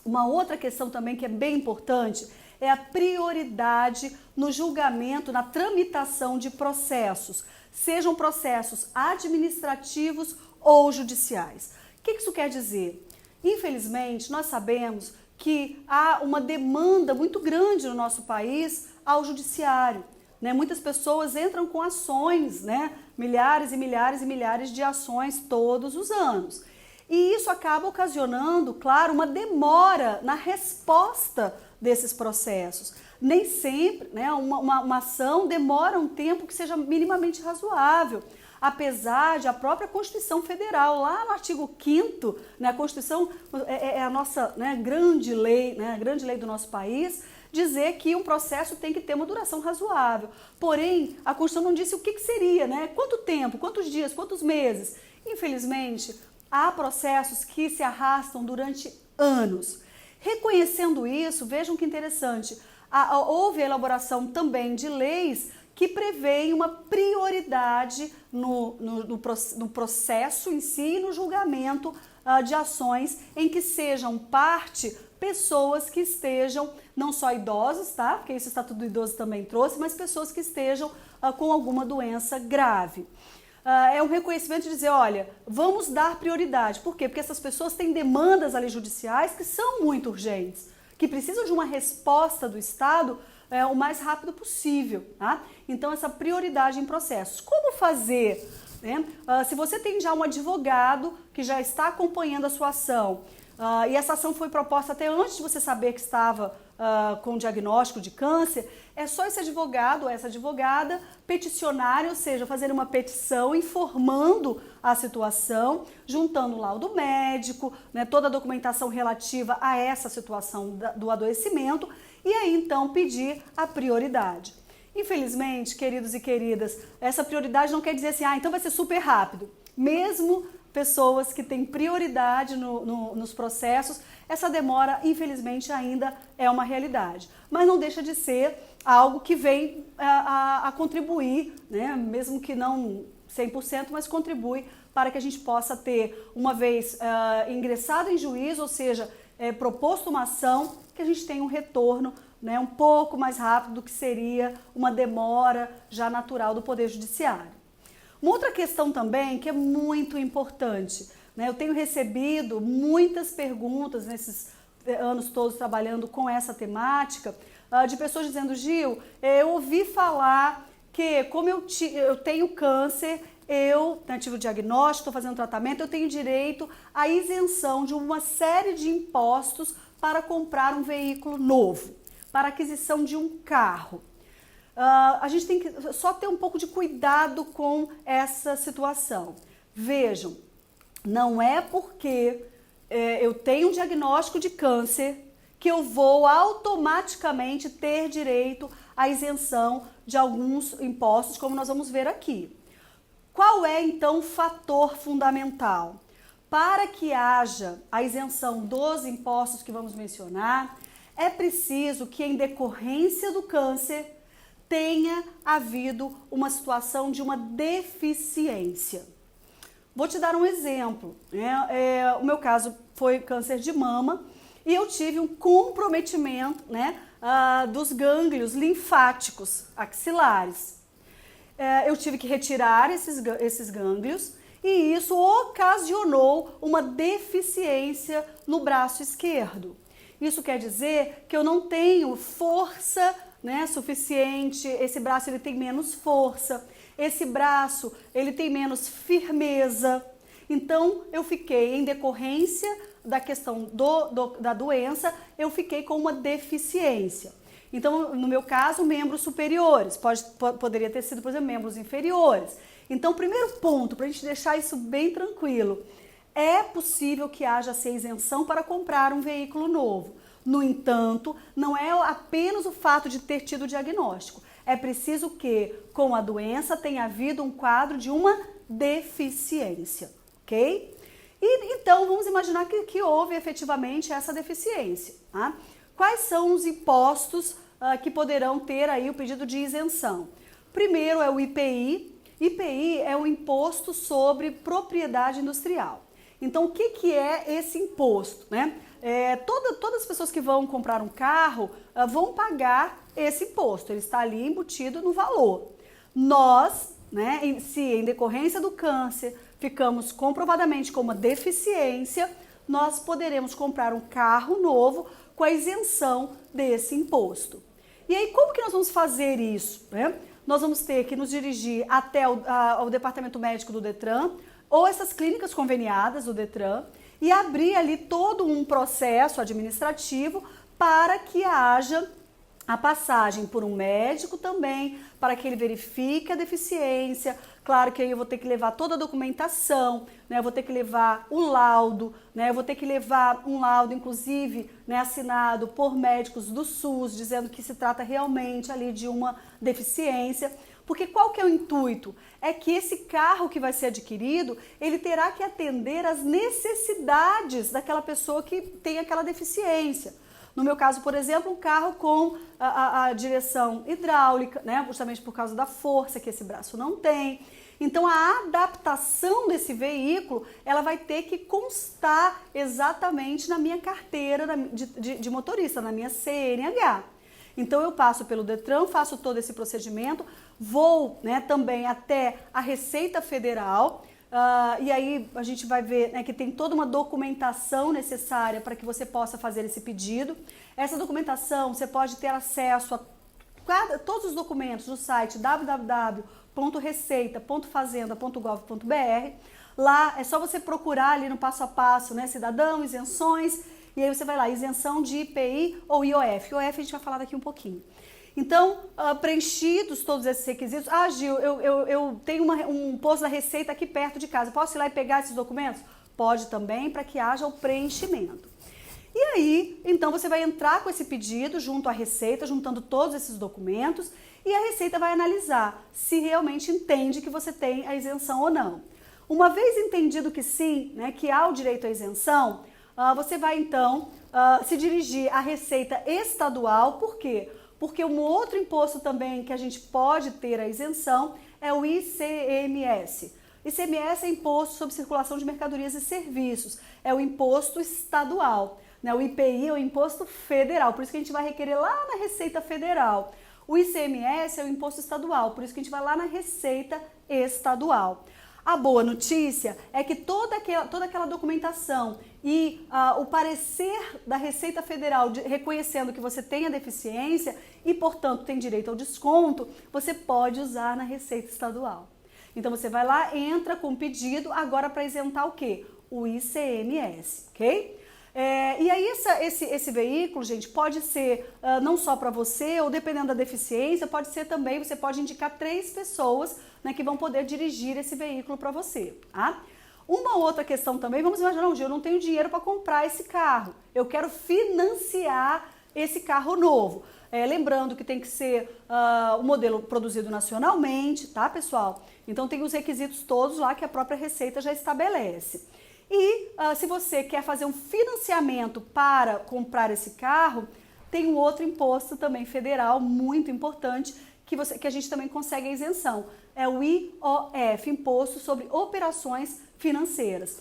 Uma outra questão também que é bem importante é a prioridade no julgamento, na tramitação de processos, sejam processos administrativos ou judiciais. O que isso quer dizer? Infelizmente, nós sabemos que há uma demanda muito grande no nosso país ao judiciário, né? Muitas pessoas entram com ações, né? Milhares e milhares e milhares de ações todos os anos. E isso acaba ocasionando, claro, uma demora na resposta desses processos. Nem sempre, né, uma ação demora um tempo que seja minimamente razoável, apesar de a própria Constituição Federal, lá no artigo 5º, né, a Constituição é a nossa, né, grande lei, né, a grande lei do nosso país, dizer que um processo tem que ter uma duração razoável. Porém, a Constituição não disse o que seria, né? Quanto tempo, quantos dias, quantos meses. Infelizmente, há processos que se arrastam durante anos. Reconhecendo isso, vejam que interessante, houve a elaboração também de leis que prevêem uma prioridade no processo em si e no julgamento de ações em que sejam parte pessoas que estejam, não só idosos, tá? Porque isso o Estatuto do Idoso também trouxe, mas pessoas que estejam com alguma doença grave. É um reconhecimento de dizer, olha, vamos dar prioridade. Por quê? Porque essas pessoas têm demandas ali judiciais que são muito urgentes, que precisam de uma resposta do Estado o mais rápido possível, tá? Então, essa prioridade em processos. Como fazer, né? Se você tem já um advogado que já está acompanhando a sua ação, e essa ação foi proposta até antes de você saber que estava com diagnóstico de câncer, é só esse advogado ou essa advogada peticionar, ou seja, fazer uma petição informando a situação, juntando o laudo médico, né, toda a documentação relativa a essa situação do adoecimento e aí então pedir a prioridade. Infelizmente, queridos e queridas, essa prioridade não quer dizer assim, então vai ser super rápido. Mesmo pessoas que têm prioridade nos processos, essa demora, infelizmente, ainda é uma realidade. Mas não deixa de ser algo que vem a contribuir, né? Mesmo que não 100%, mas contribui para que a gente possa ter, uma vez ingressado em juízo, ou seja, proposto uma ação, que a gente tenha um retorno, né, um pouco mais rápido do que seria uma demora já natural do Poder Judiciário. Uma outra questão também que é muito importante, né, eu tenho recebido muitas perguntas nesses anos todos trabalhando com essa temática, de pessoas dizendo: Gil, eu ouvi falar que como eu tenho câncer, eu tive o diagnóstico, estou fazendo tratamento, eu tenho direito à isenção de uma série de impostos para comprar um veículo novo, para aquisição de um carro. A gente tem que só ter um pouco de cuidado com essa situação. Vejam, não é porque eu tenho um diagnóstico de câncer que eu vou automaticamente ter direito à isenção de alguns impostos, como nós vamos ver aqui. Qual é, então, o fator fundamental? Para que haja a isenção dos impostos que vamos mencionar, é preciso que, em decorrência do câncer, tenha havido uma situação de uma deficiência. Vou te dar um exemplo, né? O meu caso foi câncer de mama e eu tive um comprometimento, né, dos gânglios linfáticos axilares. Eu tive que retirar esses gânglios e isso ocasionou uma deficiência no braço esquerdo. Isso quer dizer que eu não tenho força, né, suficiente, esse braço ele tem menos força, esse braço ele tem menos firmeza. Então eu fiquei, em decorrência da questão da doença, eu fiquei com uma deficiência. Então, no meu caso, membros superiores, poderia ter sido, por exemplo, membros inferiores. Então, o primeiro ponto, para a gente deixar isso bem tranquilo, é possível que haja essa isenção para comprar um veículo novo. No entanto, não é apenas o fato de ter tido o diagnóstico. É preciso que, com a doença, tenha havido um quadro de uma deficiência, ok? E então, vamos imaginar que houve efetivamente essa deficiência, tá? Quais são os impostos que poderão ter aí o pedido de isenção? Primeiro é o IPI. IPI é o Imposto sobre Propriedade Industrial. Então, o que é esse imposto, né? Todas as pessoas que vão comprar um carro vão pagar esse imposto, ele está ali embutido no valor. Nós, né, se em decorrência do câncer ficamos comprovadamente com uma deficiência, nós poderemos comprar um carro novo com a isenção desse imposto. E aí, como que nós vamos fazer isso, né? Nós vamos ter que nos dirigir até o departamento médico do Detran ou essas clínicas conveniadas do Detran e abrir ali todo um processo administrativo para que haja a passagem por um médico também, para que ele verifique a deficiência. Claro que aí eu vou ter que levar toda a documentação, né? Eu vou ter que levar um laudo, né? Eu vou ter que levar um laudo, inclusive, né, assinado por médicos do SUS, dizendo que se trata realmente ali de uma deficiência. Porque qual que é o intuito? É que esse carro que vai ser adquirido, ele terá que atender às necessidades daquela pessoa que tem aquela deficiência. No meu caso, por exemplo, um carro com a direção hidráulica, né, justamente por causa da força que esse braço não tem. Então, a adaptação desse veículo, ela vai ter que constar exatamente na minha carteira de motorista, na minha CNH. Então, eu passo pelo Detran, faço todo esse procedimento, vou, né, também até a Receita Federal, e aí a gente vai ver, né, que tem toda uma documentação necessária para que você possa fazer esse pedido. Essa documentação você pode ter acesso a todos os documentos no site www.receita.fazenda.gov.br. Lá é só você procurar ali no passo a passo, né, cidadão, isenções, e aí você vai lá, isenção de IPI ou IOF. IOF a gente vai falar daqui um pouquinho. Então, preenchidos todos esses requisitos, Gil, eu tenho um posto da Receita aqui perto de casa, posso ir lá e pegar esses documentos? Pode também, para que haja o preenchimento. E aí, então você vai entrar com esse pedido junto à Receita, juntando todos esses documentos, e a Receita vai analisar se realmente entende que você tem a isenção ou não. Uma vez entendido que sim, né, que há o direito à isenção, você vai então se dirigir à Receita Estadual. Por quê? Porque um outro imposto também que a gente pode ter a isenção é o ICMS. ICMS é Imposto sobre Circulação de Mercadorias e Serviços, é o imposto estadual. Né? O IPI é o imposto federal, por isso que a gente vai requerer lá na Receita Federal. O ICMS é o imposto estadual, por isso que a gente vai lá na Receita Estadual. A boa notícia é que toda aquela documentação e o parecer da Receita Federal reconhecendo que você tem a deficiência e, portanto, tem direito ao desconto, você pode usar na Receita Estadual. Então, você vai lá, entra com o pedido agora para isentar o quê? O ICMS, ok? E aí esse veículo, gente, pode ser não só para você, ou dependendo da deficiência, pode ser também, você pode indicar 3 pessoas, né, que vão poder dirigir esse veículo para você, tá? Uma outra questão também, vamos imaginar um dia eu não tenho dinheiro para comprar esse carro, eu quero financiar esse carro novo. Lembrando que tem que ser o modelo produzido nacionalmente, tá, pessoal? Então tem os requisitos todos lá que a própria Receita já estabelece. E se você quer fazer um financiamento para comprar esse carro, tem um outro imposto também federal muito importante que a gente também consegue a isenção. É o IOF, Imposto sobre Operações Financeiras.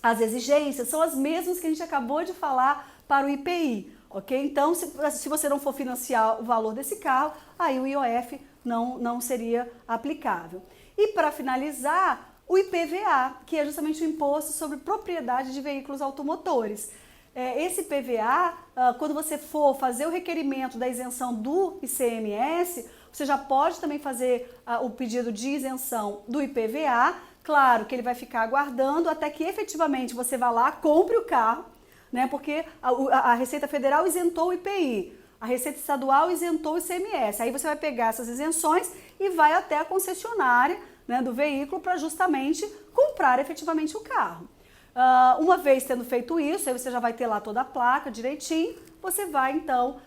As exigências são as mesmas que a gente acabou de falar para o IPI, ok? Então, se você não for financiar o valor desse carro, aí o IOF não seria aplicável. E para finalizar, o IPVA, que é justamente o Imposto sobre Propriedade de Veículos Automotores. Esse IPVA, quando você for fazer o requerimento da isenção do ICMS, você já pode também fazer o pedido de isenção do IPVA. Claro que ele vai ficar aguardando até que efetivamente você vá lá, compre o carro, né? Porque a Receita Federal isentou o IPI, a Receita Estadual isentou o ICMS. Aí você vai pegar essas isenções e vai até a concessionária, né, do veículo para justamente comprar efetivamente o carro. Uma vez tendo feito isso, aí você já vai ter lá toda a placa direitinho, você vai então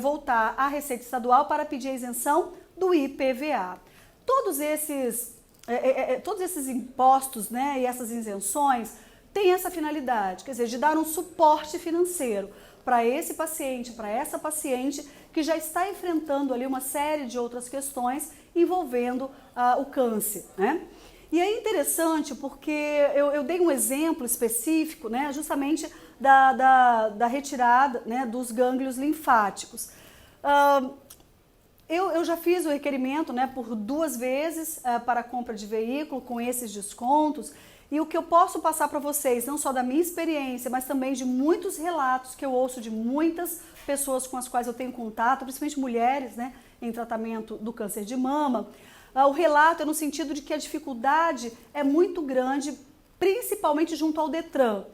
voltar à Receita Estadual para pedir a isenção do IPVA. Todos esses impostos, né, e essas isenções têm essa finalidade, quer dizer, de dar um suporte financeiro para esse paciente, para essa paciente que já está enfrentando ali uma série de outras questões envolvendo o câncer, né? E é interessante porque eu dei um exemplo específico, né, justamente da retirada, né, dos gânglios linfáticos. Eu já fiz o requerimento, né, por 2 vezes para a compra de veículo com esses descontos. E o que eu posso passar para vocês, não só da minha experiência, mas também de muitos relatos que eu ouço de muitas pessoas com as quais eu tenho contato, principalmente mulheres, né, em tratamento do câncer de mama, o relato é no sentido de que a dificuldade é muito grande, principalmente junto ao Detran,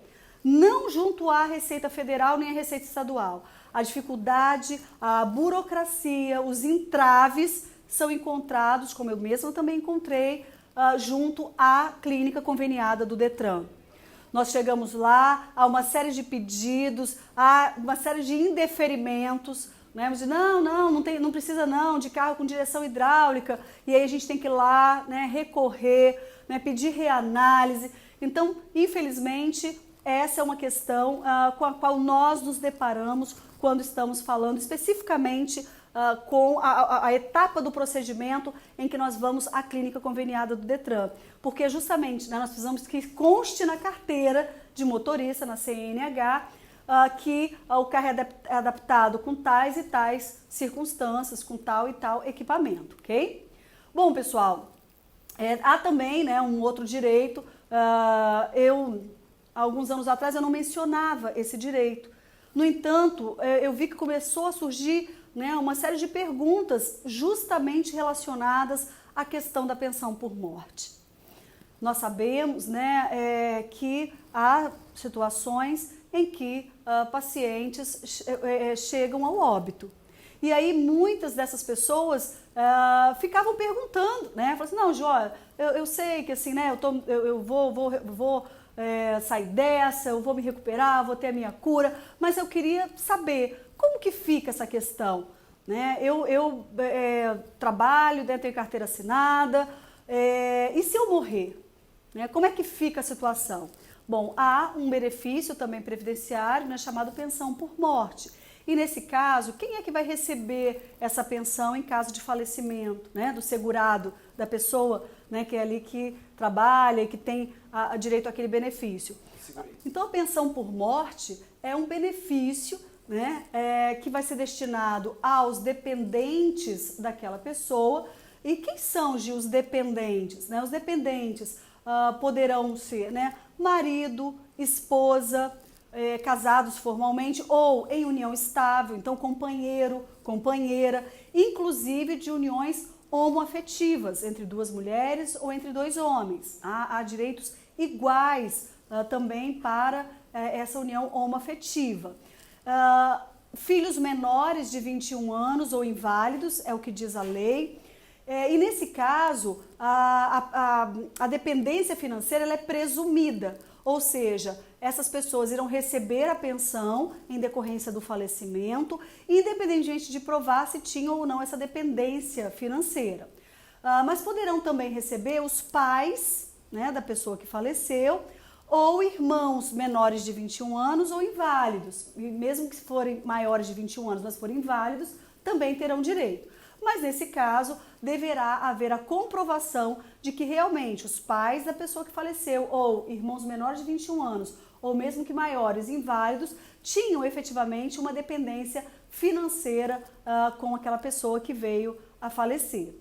não junto à Receita Federal nem à Receita Estadual. A dificuldade, a burocracia, os entraves são encontrados, como eu mesma também encontrei, junto à clínica conveniada do Detran. Nós chegamos lá a uma série de pedidos, a uma série de indeferimentos, né? Mas não precisa não de carro com direção hidráulica, e aí a gente tem que ir lá, né, recorrer, né, pedir reanálise. Então, infelizmente, essa é uma questão com a qual nós nos deparamos quando estamos falando especificamente com a etapa do procedimento em que nós vamos à clínica conveniada do Detran. Porque justamente, né, nós precisamos que conste na carteira de motorista, na CNH, que o carro é adaptado com tais e tais circunstâncias, com tal e tal equipamento, ok? Bom, pessoal, há também, né, um outro direito. Alguns anos atrás, eu não mencionava esse direito. No entanto, eu vi que começou a surgir, né, uma série de perguntas justamente relacionadas à questão da pensão por morte. Nós sabemos, né, que há situações em que pacientes chegam ao óbito. E aí muitas dessas pessoas ficavam perguntando, né? Falaram assim, não, Jó, eu sei que assim, né, eu vou sair dessa, eu vou me recuperar, vou ter a minha cura, mas eu queria saber como que fica essa questão, né? Eu trabalho, né, tenho carteira assinada, e se eu morrer? né? Como é que fica a situação? Bom, há um benefício também previdenciário, né, chamado pensão por morte. E nesse caso, quem é que vai receber essa pensão em caso de falecimento, né, do segurado, da pessoa, né, que é ali que trabalha e que tem a direito àquele benefício? Então, a pensão por morte é um benefício, né, que vai ser destinado aos dependentes daquela pessoa. E quem são, Gil, os dependentes? Né? Os dependentes poderão ser, né, marido, esposa, casados formalmente ou em união estável, então companheiro, companheira, inclusive de uniões homoafetivas entre duas mulheres ou entre dois homens. Há direitos iguais também para essa união homoafetiva. Filhos menores de 21 anos ou inválidos, é o que diz a lei. E nesse caso, a dependência financeira ela é presumida, ou seja, essas pessoas irão receber a pensão em decorrência do falecimento, independentemente de provar se tinham ou não essa dependência financeira. Mas poderão também receber os pais, né, da pessoa que faleceu, ou irmãos menores de 21 anos ou inválidos, e mesmo que forem maiores de 21 anos, mas forem inválidos, também terão direito. Mas nesse caso, deverá haver a comprovação de que realmente os pais da pessoa que faleceu ou irmãos menores de 21 anos, ou mesmo que maiores inválidos, tinham efetivamente uma dependência financeira com aquela pessoa que veio a falecer.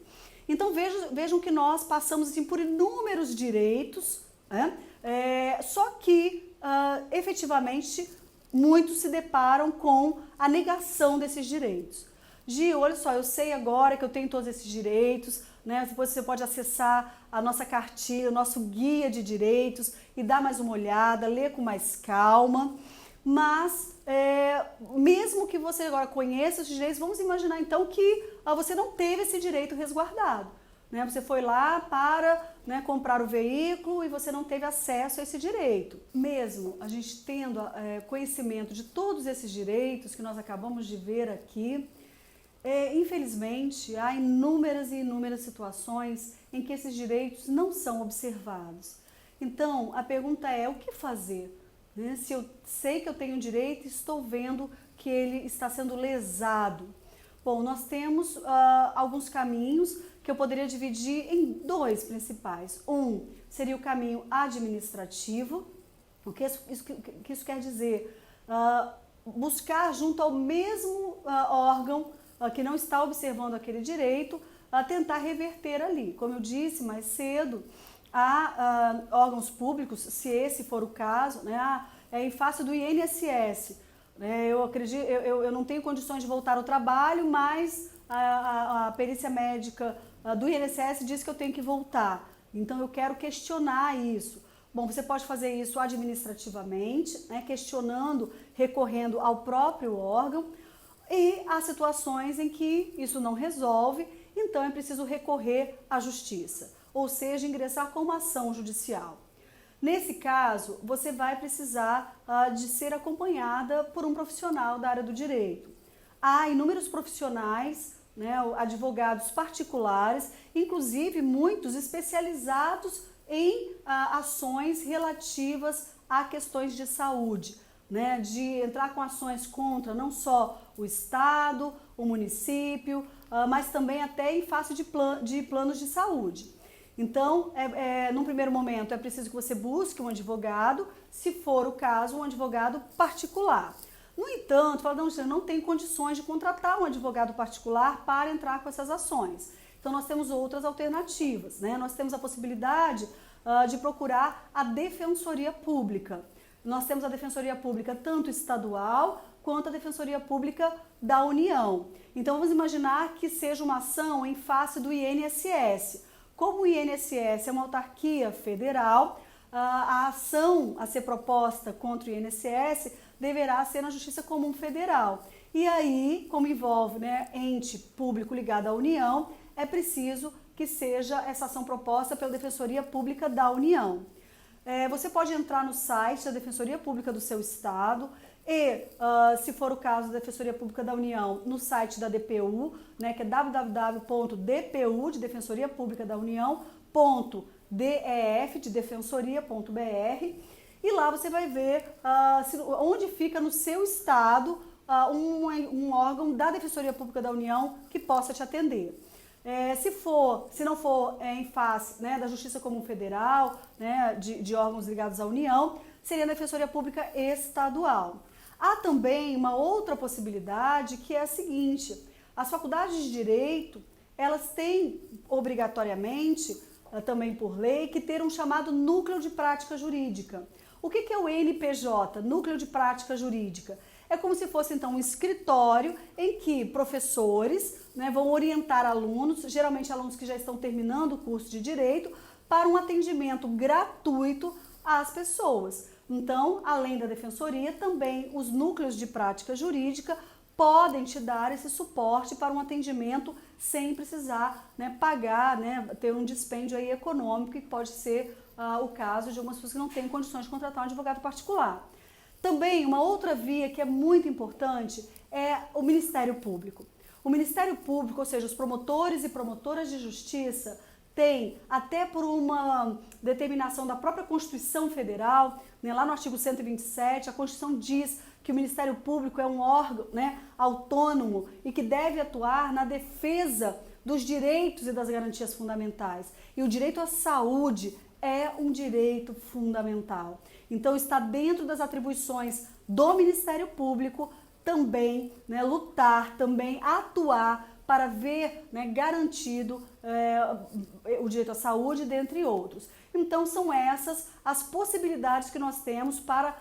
Então vejam que nós passamos assim, por inúmeros direitos, né? Só que efetivamente muitos se deparam com a negação desses direitos. Gil, olha só, eu sei agora que eu tenho todos esses direitos, né? Depois você pode acessar a nossa cartilha, o nosso guia de direitos e dar mais uma olhada, ler com mais calma. Mas, mesmo que você agora conheça os direitos, vamos imaginar então que você não teve esse direito resguardado. Né? Você foi lá para, né, comprar o veículo e você não teve acesso a esse direito. Mesmo a gente tendo conhecimento de todos esses direitos que nós acabamos de ver aqui, infelizmente, há inúmeras e inúmeras situações em que esses direitos não são observados. Então, a pergunta é, o que fazer? Né? Se eu sei que eu tenho um direito e estou vendo que ele está sendo lesado. Bom, nós temos alguns caminhos que eu poderia dividir em dois principais. Um seria o caminho administrativo. O que isso quer dizer? Buscar junto ao mesmo órgão que não está observando aquele direito, tentar reverter ali. Como eu disse mais cedo, há órgãos públicos, se esse for o caso, né, em face do INSS. Eu não tenho condições de voltar ao trabalho, mas a perícia médica do INSS diz que eu tenho que voltar. Então eu quero questionar isso. Bom, você pode fazer isso administrativamente, né, questionando, recorrendo ao próprio órgão. E há situações em que isso não resolve, então é preciso recorrer à justiça, ou seja, ingressar com uma ação judicial. Nesse caso, você vai precisar de ser acompanhada por um profissional da área do direito. Há inúmeros profissionais, né, advogados particulares, inclusive muitos especializados em ações relativas a questões de saúde. Né, de entrar com ações contra não só o Estado, o município, mas também até em face de planos de saúde. Então, num primeiro momento, é preciso que você busque um advogado, se for o caso, um advogado particular. No entanto, fala, não, você não tem condições de contratar um advogado particular para entrar com essas ações. Então, nós temos outras alternativas. Né? Nós temos a possibilidade de procurar a Defensoria Pública. Nós temos a Defensoria Pública tanto estadual quanto a Defensoria Pública da União. Então vamos imaginar que seja uma ação em face do INSS. Como o INSS é uma autarquia federal, a ação a ser proposta contra o INSS deverá ser na Justiça Comum Federal. E aí, como envolve, né, ente público ligado à União, é preciso que seja essa ação proposta pela Defensoria Pública da União. Você pode entrar no site da Defensoria Pública do seu estado e, se for o caso da Defensoria Pública da União, no site da DPU, né, que é www.dpu, de Defensoria Pública da União, .def, de defensoria.br, e lá você vai ver onde fica no seu estado um órgão da Defensoria Pública da União que possa te atender. Se não for em face, né, da Justiça Comum Federal, né, de órgãos ligados à União, seria a Defensoria Pública Estadual. Há também uma outra possibilidade, que é a seguinte: as faculdades de Direito, elas têm obrigatoriamente, também por lei, que ter um chamado Núcleo de Prática Jurídica. O que é o NPJ, Núcleo de Prática Jurídica? É como se fosse, então, um escritório em que professores, né, vão orientar alunos, geralmente alunos que já estão terminando o curso de Direito, para um atendimento gratuito às pessoas. Então, além da Defensoria, também os núcleos de prática jurídica podem te dar esse suporte para um atendimento sem precisar, né, pagar, né, ter um dispêndio aí econômico, que pode ser o caso de algumas pessoas que não têm condições de contratar um advogado particular. Também uma outra via que é muito importante é o Ministério Público. O Ministério Público, ou seja, os promotores e promotoras de justiça, tem, até por uma determinação da própria Constituição Federal, né, lá no artigo 127, a Constituição diz que o Ministério Público é um órgão, né, autônomo e que deve atuar na defesa dos direitos e das garantias fundamentais. E o direito à saúde é um direito fundamental. Então, está dentro das atribuições do Ministério Público também, né, lutar, também atuar para ver, né, garantido o direito à saúde, dentre outros. Então, são essas as possibilidades que nós temos para,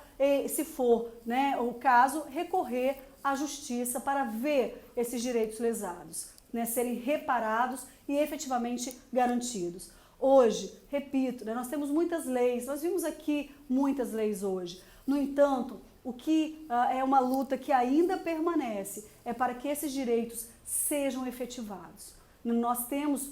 se for, né, o caso, recorrer à justiça para ver esses direitos lesados, né, serem reparados e efetivamente garantidos. Hoje, repito, né, nós temos muitas leis, nós vimos aqui muitas leis hoje. No entanto, o que é uma luta que ainda permanece é para que esses direitos sejam efetivados. Nós temos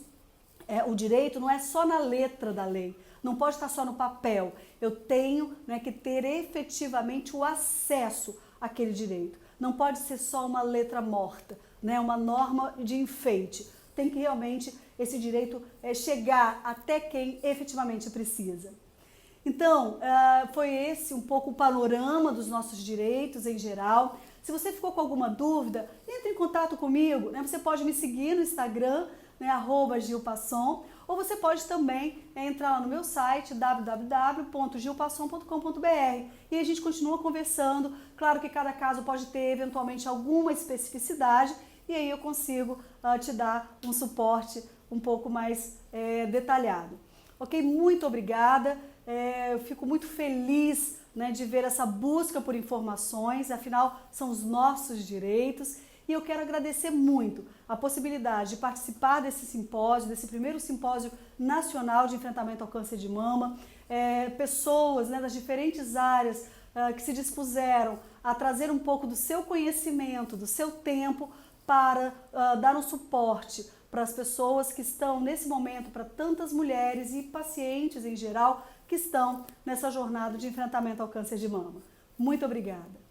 o direito, não é só na letra da lei, não pode estar só no papel. Eu tenho, né, que ter efetivamente o acesso àquele direito. Não pode ser só uma letra morta, né, uma norma de enfeite. Tem que realmente esse direito chegar até quem efetivamente precisa. Então, foi esse um pouco o panorama dos nossos direitos em geral. Se você ficou com alguma dúvida, entre em contato comigo, né? Você pode me seguir no Instagram, né, @gilpasson, ou você pode também entrar lá no meu site, www.gilpasson.com.br, e a gente continua conversando. Claro que cada caso pode ter eventualmente alguma especificidade, e aí eu consigo te dar um suporte um pouco mais detalhado. Ok? Muito obrigada. Eu fico muito feliz, né, de ver essa busca por informações, afinal são os nossos direitos, e eu quero agradecer muito a possibilidade de participar desse simpósio, desse primeiro simpósio nacional de enfrentamento ao câncer de mama, pessoas, né, das diferentes áreas que se dispuseram a trazer um pouco do seu conhecimento, do seu tempo, para dar um suporte para as pessoas que estão nesse momento, para tantas mulheres e pacientes em geral que estão nessa jornada de enfrentamento ao câncer de mama. Muito obrigada!